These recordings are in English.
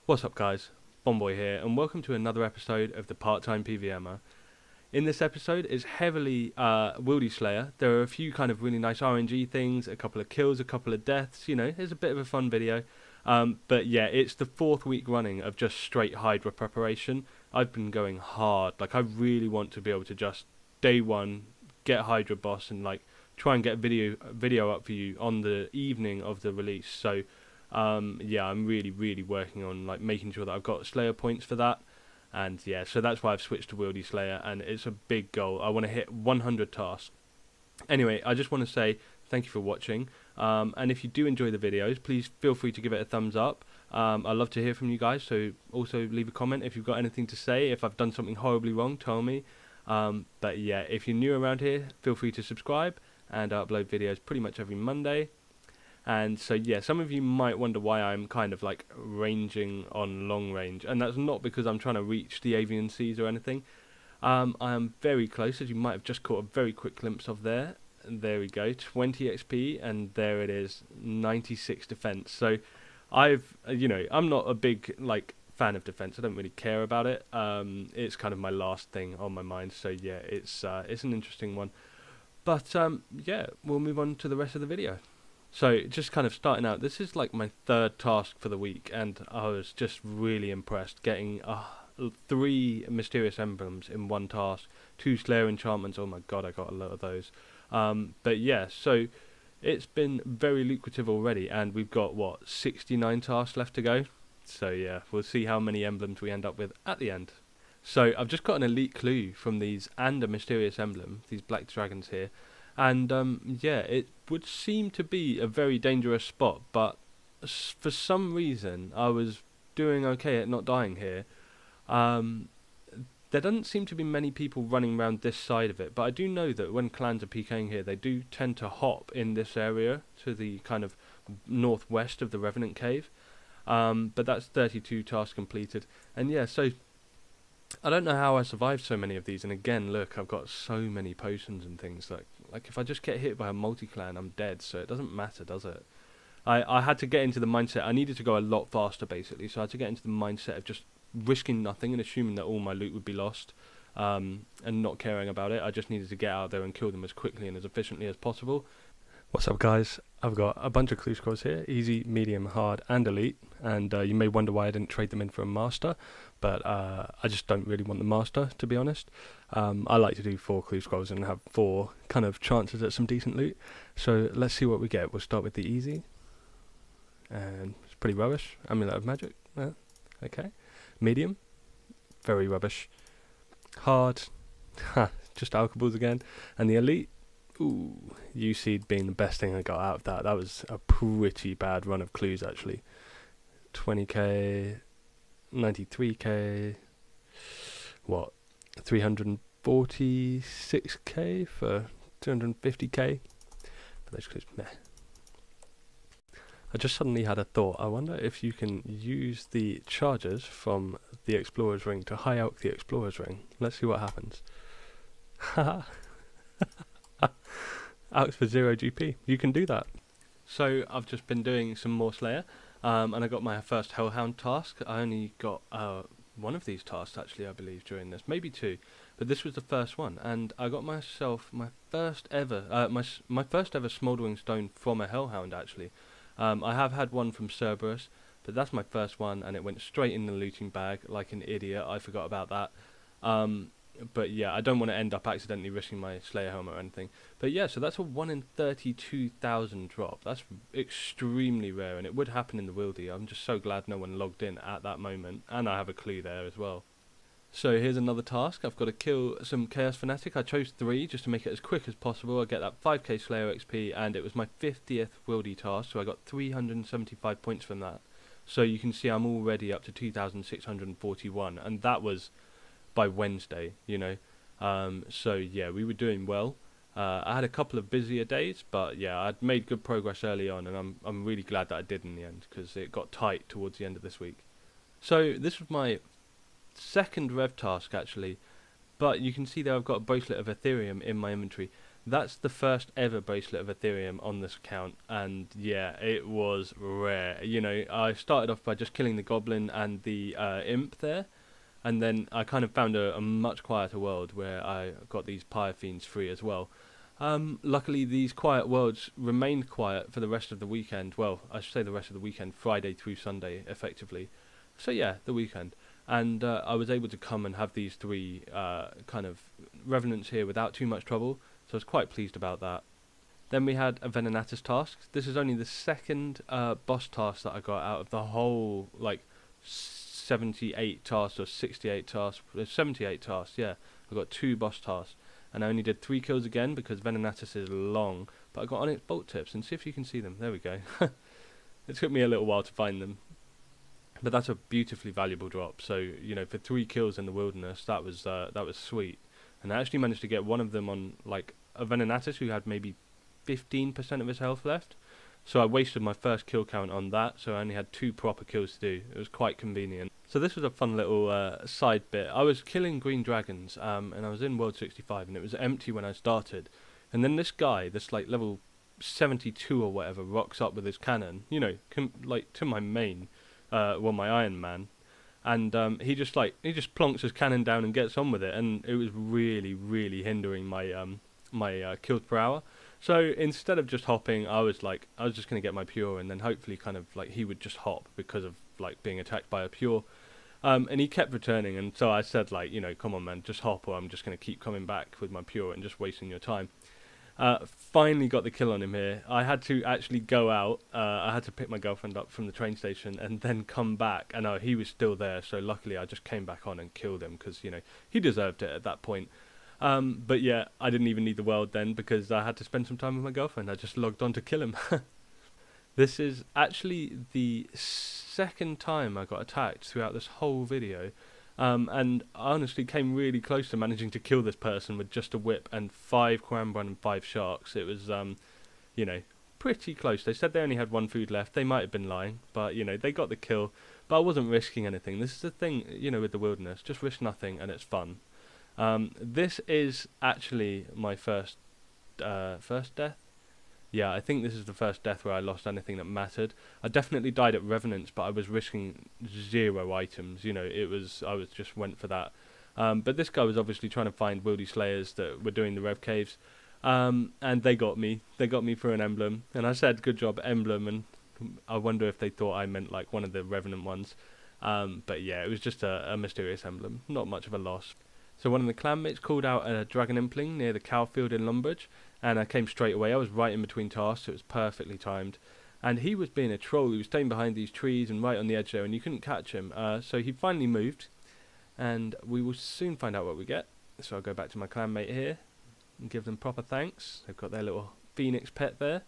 What's up guys, Bomboy here and welcome to another episode of the Time PVMer. In this episode is heavily Wildy Slayer. There are a few kind of really nice RNG things, a couple of kills, a couple of deaths, you know, it's a bit of a fun video. But yeah, it's the 4th week running of just straight Hydra preparation. I've been going hard, like I really want to be able to just day one get Hydra boss and like try and get video up for you on the evening of the release. So yeah, I'm really working on like making sure that I've got Slayer points for that, and yeah, so that's why I've switched to Wildy Slayer, and it's a big goal. I want to hit 100 tasks. Anyway, I just want to say thank you for watching, and if you do enjoy the videos, please feel free to give it a thumbs up. I love to hear from you guys, so also leave a comment if you've got anything to say. If I've done something horribly wrong, tell me. But yeah, if you're new around here, feel free to subscribe, and I upload videos pretty much every Monday. And so yeah, some of you might wonder why I'm kind of like ranging on long range, and that's not because I'm trying to reach the avian seas or anything. I am very close, as you might have just caught a very quick glimpse of there. And there we go, 20 XP, and there it is, 96 defense. So I've, you know, I'm not a big like fan of defense. I don't really care about it. It's kind of my last thing on my mind. So yeah, it's an interesting one. But yeah, we'll move on to the rest of the video. So just kind of starting out, this is like my 3rd task for the week, and I was just really impressed getting 3 mysterious emblems in one task, 2 Slayer enchantments. Oh my god, I got a lot of those. But yeah, so it's been very lucrative already, and we've got what, 69 tasks left to go. So yeah, we'll see how many emblems we end up with at the end. So I've just got an elite clue from these and a mysterious emblem, these black dragons here. And yeah, it would seem to be a very dangerous spot, but for some reason I was doing okay at not dying here. There doesn't seem to be many people running around this side of it, but I do know that when clans are PKing here, they do tend to hop in this area to the kind of northwest of the Revenant Cave. But that's 32 tasks completed, and yeah, so I don't know how I survived so many of these. And again, look, I've got so many potions and things. Like if I just get hit by a multi-clan, I'm dead. So it doesn't matter, does it? I had to get into the mindset. I needed to go a lot faster, basically. So I had to get into the mindset of just risking nothing and assuming that all my loot would be lost, and not caring about it. I just needed to get out there and kill them as quickly and as efficiently as possible. What's up guys, I've got a bunch of clue scrolls here, easy, medium, hard and elite, and you may wonder why I didn't trade them in for a master, but I just don't really want the master, to be honest. I like to do 4 clue scrolls and have 4 kind of chances at some decent loot, so let's see what we get. We'll start with the easy, and it's pretty rubbish. Amulet of Magic, okay. Medium, very rubbish. Hard, just alcohols again, and the elite, ooh, UC being the best thing I got out of that. That was a pretty bad run of clues, actually. 20k, 93k, what, 346k for 250k for those clues. Meh. I just suddenly had a thought. I wonder if you can use the charges from the Explorer's Ring to high elk the Explorer's Ring. Let's see what happens. Haha. Out for 0 GP. You can do that. So I've just been doing some more Slayer, and I got my first Hellhound task. I only got one of these tasks actually, I believe, during this, maybe 2, but this was the first one, and I got myself my first ever my first ever Smouldering Stone from a Hellhound actually. I have had one from Cerberus, but that's my first one, and it went straight in the looting bag like an idiot. I forgot about that. But yeah, I don't want to end up accidentally risking my Slayer helmet or anything. But yeah, so that's a 1 in 32,000 drop. That's extremely rare, and it would happen in the Wildy. I'm just so glad no one logged in at that moment, and I have a clue there as well. So here's another task. I've got to kill some Chaos Fanatic. I chose 3 just to make it as quick as possible. I get that 5k Slayer XP, and it was my 50th Wildy task, so I got 375 points from that. So you can see I'm already up to 2,641, and that was by Wednesday, you know. So yeah, we were doing well. I had a couple of busier days, but yeah, I'd made good progress early on, and I'm really glad that I did in the end, because it got tight towards the end of this week. So this was my 2nd rev task actually, but you can see there I've got a bracelet of Ethereum in my inventory. That's the first ever bracelet of Ethereum on this account, and yeah, it was rare. You know, I started off by just killing the goblin and the imp there, and then I kind of found a much quieter world where I got these pyre fiends free as well. Luckily, these quiet worlds remained quiet for the rest of the weekend. Well, I should say the rest of the weekend, Friday through Sunday, effectively. So yeah, the weekend. And I was able to come and have these three kind of revenants here without too much trouble, so I was quite pleased about that. Then we had a Venenatus task. This is only the second boss task that I got out of the whole, like, 78 tasks or 68 tasks. 78 tasks, yeah. I got 2 boss tasks. And I only did 3 kills again because Venenatus is long. But I got on its bolt tips, and see if you can see them. There we go. It took me a little while to find them. But that's a beautifully valuable drop. So, you know, for 3 kills in the wilderness, that was sweet. And I actually managed to get one of them on, like, a Venenatus who had maybe 15% of his health left. So I wasted my first kill count on that, so I only had 2 proper kills to do. It was quite convenient. So this was a fun little side bit. I was killing green dragons, and I was in World 65, and it was empty when I started. And then this guy, this like level 72 or whatever, rocks up with his cannon, you know, like to my main, well, my Iron Man. And he just plonks his cannon down and gets on with it, and it was really, really hindering my my kills per hour. So instead of just hopping, I was just going to get my pure, and then hopefully kind of like he would just hop because of like being attacked by a pure. And he kept returning, and so I said, like, you know, come on man, just hop, or I'm just going to keep coming back with my pure and just wasting your time. Finally got the kill on him here. I had to actually go out. I had to pick my girlfriend up from the train station and then come back. And he was still there, so luckily I just came back on and killed him because, you know, he deserved it at that point. But yeah, I didn't even need the world then because I had to spend some time with my girlfriend. I just logged on to kill him. This is actually the second time I got attacked throughout this whole video. And I honestly came really close to managing to kill this person with just a whip and 5 Quambran and 5 sharks. It was, you know, pretty close. They said they only had 1 food left. They might have been lying, but, you know, they got the kill. But I wasn't risking anything. This is the thing, you know, with the wilderness. Just risk nothing and it's fun. This is actually my first death. Yeah, I think this is the first death where I lost anything that mattered. I definitely died at Revenants, but I was risking 0 items. You know, I just went for that. But this guy was obviously trying to find Wildy Slayers that were doing the Rev Caves. And they got me. They got me for an emblem. And I said, good job, emblem. And I wonder if they thought I meant like one of the Revenant ones. But yeah, it was just a mysterious emblem. Not much of a loss. So one of the clanmates called out a dragon impling near the cow field in Lumbridge, and I came straight away. I was right in between tasks, so it was perfectly timed. And he was being a troll. He was staying behind these trees and right on the edge there, and you couldn't catch him. So he finally moved, and we will soon find out what we get. So I'll go back to my clanmate here and give them proper thanks. They've got their little phoenix pet there.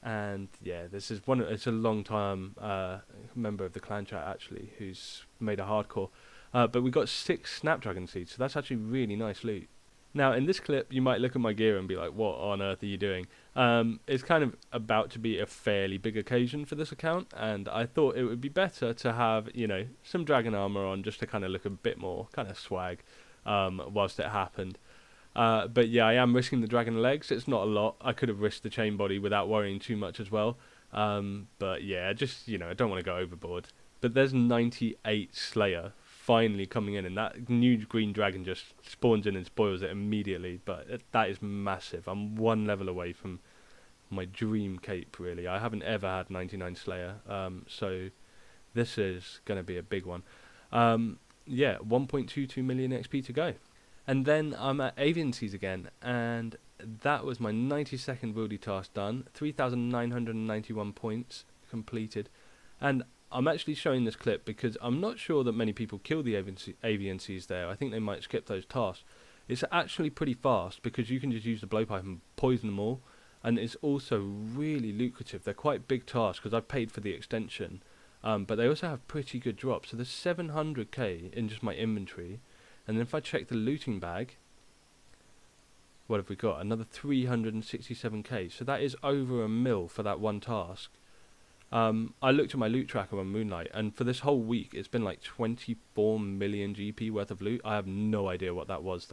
And yeah, this is it's a long time member of the clan chat actually, who's made a hardcore. But we got 6 Snapdragon Seeds, so that's actually really nice loot. Now, in this clip, you might look at my gear and be like, what on earth are you doing? It's kind of about to be a fairly big occasion for this account, and I thought it would be better to have, you know, some dragon armor on just to kind of look a bit more kind of swag whilst it happened. But yeah, I am risking the dragon legs. It's not a lot. I could have risked the chain body without worrying too much as well. But yeah, just, you know, I don't want to go overboard. But there's 98 Slayer finally coming in, and that new green dragon just spawns in and spoils it immediately. But that is massive. I'm 1 level away from my dream cape, really. I haven't ever had 99 Slayer, so this is going to be a big one. Yeah, 1.22 million XP to go. And then I'm at Avian Seas again, and that was my 92nd Wildy task done, 3,991 points completed. And I'm actually showing this clip because I'm not sure that many people kill the Avian Seas there. I think they might skip those tasks. It's actually pretty fast because you can just use the blowpipe and poison them all. And it's also really lucrative. They're quite big tasks because I've paid for the extension. But they also have pretty good drops. So there's 700k in just my inventory. And then if I check the looting bag, what have we got? Another 367k. So that is over a mil for that one task. I looked at my loot tracker on Moonlight, and for this whole week, it's been like 24 million GP worth of loot. I have no idea what that was.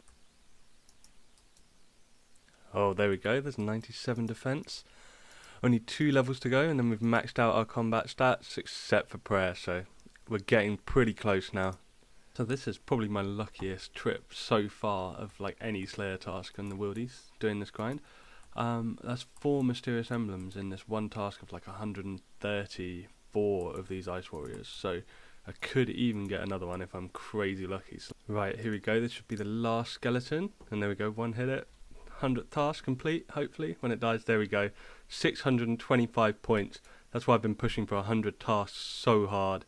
Oh, there we go. There's 97 defense. Only 2 levels to go, and then we've maxed out our combat stats, except for prayer, so we're getting pretty close now. So this is probably my luckiest trip so far of like any Slayer task in the Wildies doing this grind. That's 4 mysterious emblems in this one task of like 134 of these Ice Warriors, so I could even get another one if I'm crazy lucky. So, right, here we go. This should be the last skeleton, and there we go. One hit it. 100th task complete, hopefully. When it dies, there we go. 625 points. That's why I've been pushing for 100 tasks so hard.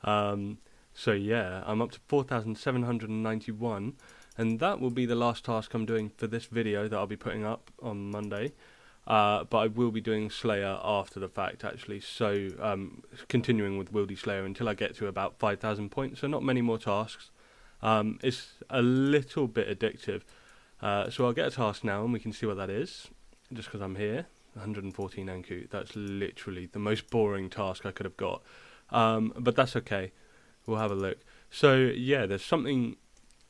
So yeah, I'm up to 4,791, and that will be the last task I'm doing for this video that I'll be putting up on Monday. But I will be doing Slayer after the fact, actually, so continuing with Wildy Slayer until I get to about 5,000 points, so not many more tasks. It's a little bit addictive, so I'll get a task now and we can see what that is, just because I'm here. 114 Anku, that's literally the most boring task I could have got, but that's okay, we'll have a look. So yeah, there's something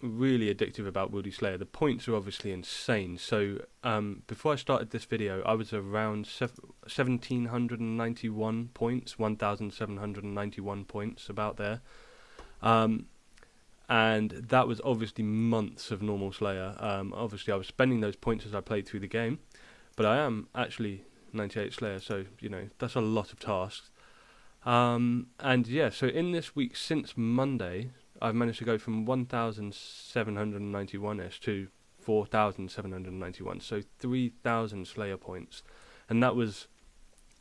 really addictive about Wildy Slayer. The points are obviously insane. So before I started this video, I was around 1,791 points, 1,791 points, about there. And that was obviously months of normal Slayer. Obviously I was spending those points as I played through the game, but I am actually 98 Slayer, so you know, that's a lot of tasks. And yeah, so in this week since Monday, I've managed to go from 1,791ish to 4,791, so 3,000 Slayer points. And that was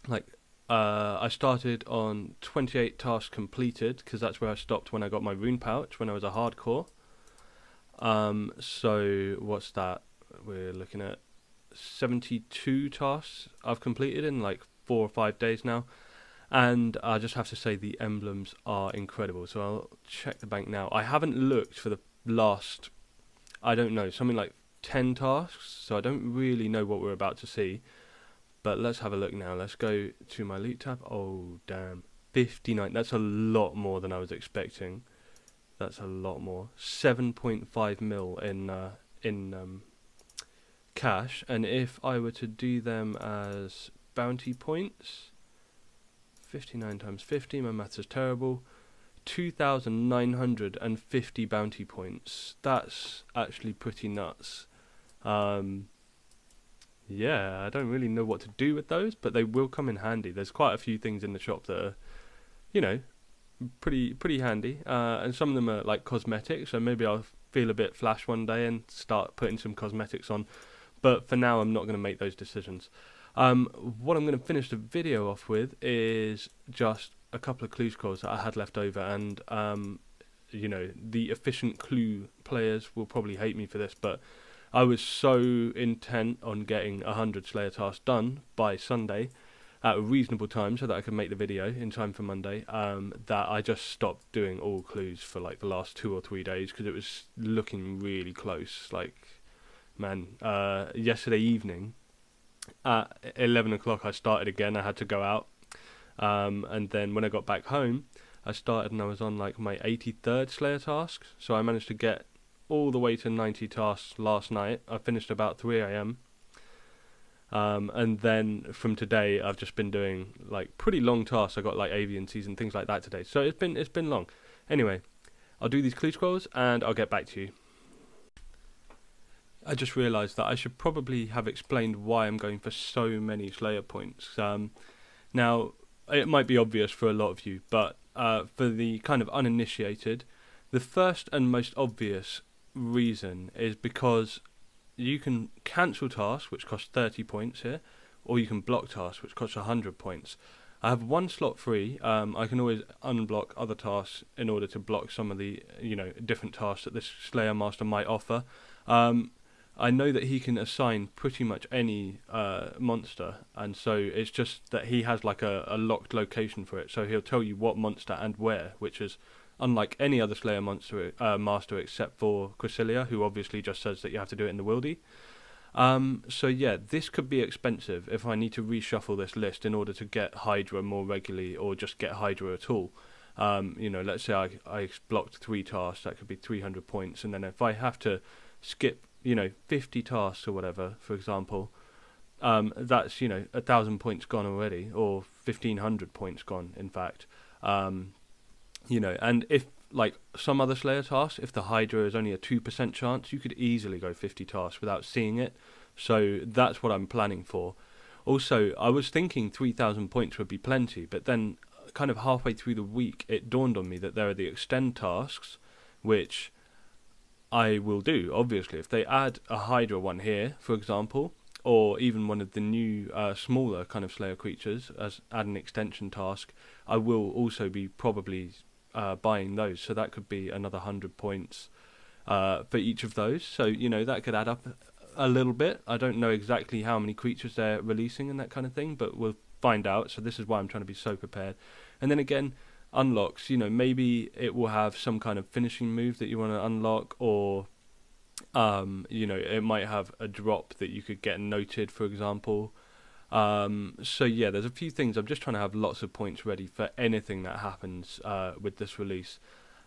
like, I started on 28 tasks completed, because that's where I stopped when I got my rune pouch, when I was a hardcore. So what's that? We're looking at 72 tasks I've completed in like 4 or 5 days now. And I just have to say the emblems are incredible. So I'll check the bank now. I haven't looked for the last, I don't know, something like 10 tasks. So I don't really know what we're about to see. But let's have a look now. Let's go to my loot tab. Oh, damn. 59. That's a lot more than I was expecting. That's a lot more. 7.5 mil in cash. And if I were to do them as bounty points, 59 times 50, my maths is terrible, 2,950 bounty points. That's actually pretty nuts. Yeah, I don't really know what to do with those, but they will come in handy. There's quite a few things in the shop that are, you know, pretty handy, and some of them are like cosmetics, so maybe I'll feel a bit flash one day and start putting some cosmetics on, but for now I'm not going to make those decisions. What I'm going to finish the video off with is just a couple of clue scrolls that I had left over, and you know, the efficient clue players will probably hate me for this, but I was so intent on getting 100 Slayer tasks done by Sunday at a reasonable time so that I could make the video in time for Monday, that I just stopped doing all clues for like the last 2 or 3 days because it was looking really close. Like, man, yesterday evening at 11 o'clock I started again. I had to go out, and then when I got back home I started and I was on like my 83rd Slayer task, so I managed to get all the way to 90 tasks last night. I finished about 3 AM, and then from today I've just been doing like pretty long tasks. I got like avian season, things like that today, so it's been long. Anyway, I'll do these clue scrolls and I'll get back to you. I just realised that I should probably have explained why I'm going for so many Slayer points. Now, it might be obvious for a lot of you, but for the kind of uninitiated, the first and most obvious reason is because you can cancel tasks, which cost 30 points here, or you can block tasks, which cost 100 points. I have one slot free. I can always unblock other tasks in order to block some of the, you know, different tasks that this Slayer Master might offer. I know that he can assign pretty much any monster, and so it's just that he has like a locked location for it, so he'll tell you what monster and where, which is unlike any other Slayer master except for Quisilia, who obviously just says that you have to do it in the Wildy. So yeah, this could be expensive if I need to reshuffle this list in order to get Hydra more regularly, or just get Hydra at all. You know, let's say I blocked 3 tasks, that could be 300 points, and then if I have to skip 50 tasks or whatever, for example, that's 1,000 points gone already, or 1,500 points gone, in fact. And if like some other Slayer tasks, if the Hydra is only a 2% chance, you could easily go 50 tasks without seeing it. So that's what I'm planning for. Also, I was thinking 3,000 points would be plenty, but then kind of halfway through the week, it dawned on me that there are the extend tasks, which I will do, obviously. If they add a Hydra one here, for example, or even one of the new smaller kind of Slayer creatures as add an extension task, I will also be probably buying those. So that could be another 100 points for each of those. So, that could add up a little bit. I don't know exactly how many creatures they're releasing and that kind of thing, but we'll find out. So this is why I'm trying to be so prepared. And then again, unlocks, maybe it will have some kind of finishing move that you want to unlock, or it might have a drop that you could get noted, for example. So yeah, there's a few things. I'm just trying to have lots of points ready for anything that happens with this release.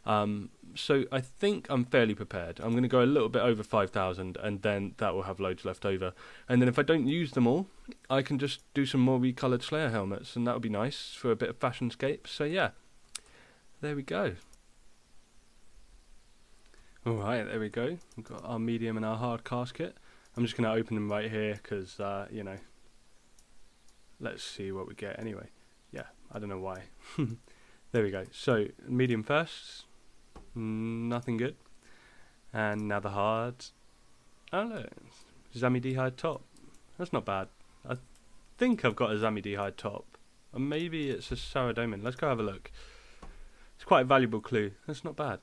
So I think I'm fairly prepared. I'm going to go a little bit over 5,000, and then that will have loads left over. And then if I don't use them all, I can just do some more recoloured Slayer helmets, and that would be nice for a bit of fashionscape. So yeah, there we go. Alright, there we go. We've got our medium and our hard casket. I'm just going to open them right here because, let's see what we get anyway. Yeah, I don't know why. There we go. So, medium first. Nothing good. And now the hard. Oh look, Zamorak top. That's not bad. I think I've got a Zamorak top. Or maybe it's a Saradomin. Let's go have a look. It's quite a valuable clue. That's not bad.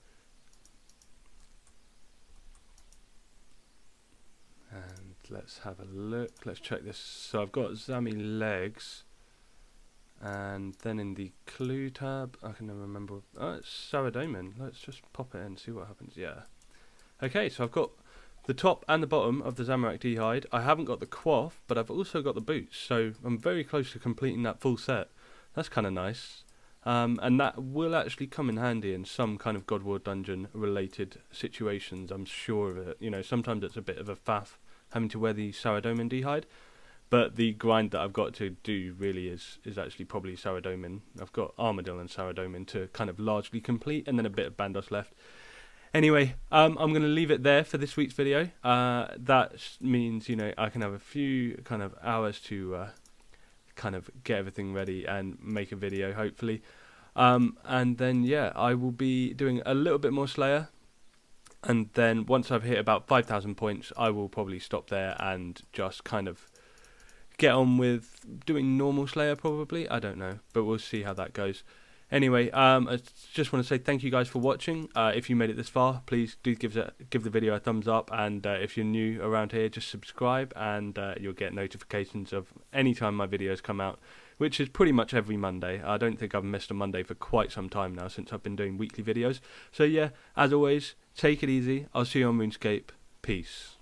And let's have a look. Let's check this. So I've got Zamorak Legs. And then in the clue tab, I can never remember. Oh, it's Saradomin. Let's just pop it in and see what happens. Yeah. Okay, so I've got the top and the bottom of the Zamorak Hilt. I haven't got the coif, but I've also got the boots. So I'm very close to completing that full set. That's kind of nice. And that will actually come in handy in some kind of God War dungeon related situations, I'm sure of it. Sometimes it's a bit of a faff having to wear the Saradomin Hilt, but the grind that I've got to do really is actually probably Saradomin. I've got Armadyl and Saradomin to kind of largely complete, and then a bit of Bandos left. Anyway, I'm going to leave it there for this week's video. That means, I can have a few kind of hours to kind of get everything ready and make a video, hopefully. And then yeah, I will be doing a little bit more Slayer, and then once I've hit about 5,000 points, I will probably stop there and just kind of get on with doing normal Slayer, probably. I don't know, but we'll see how that goes. Anyway, I just want to say thank you guys for watching. If you made it this far, please do give the video a thumbs up, and if you're new around here, just subscribe, and you'll get notifications of any time my videos come out, which is pretty much every Monday. I don't think I've missed a Monday for quite some time now, since I've been doing weekly videos. So yeah, as always, take it easy. I'll see you on RuneScape. Peace.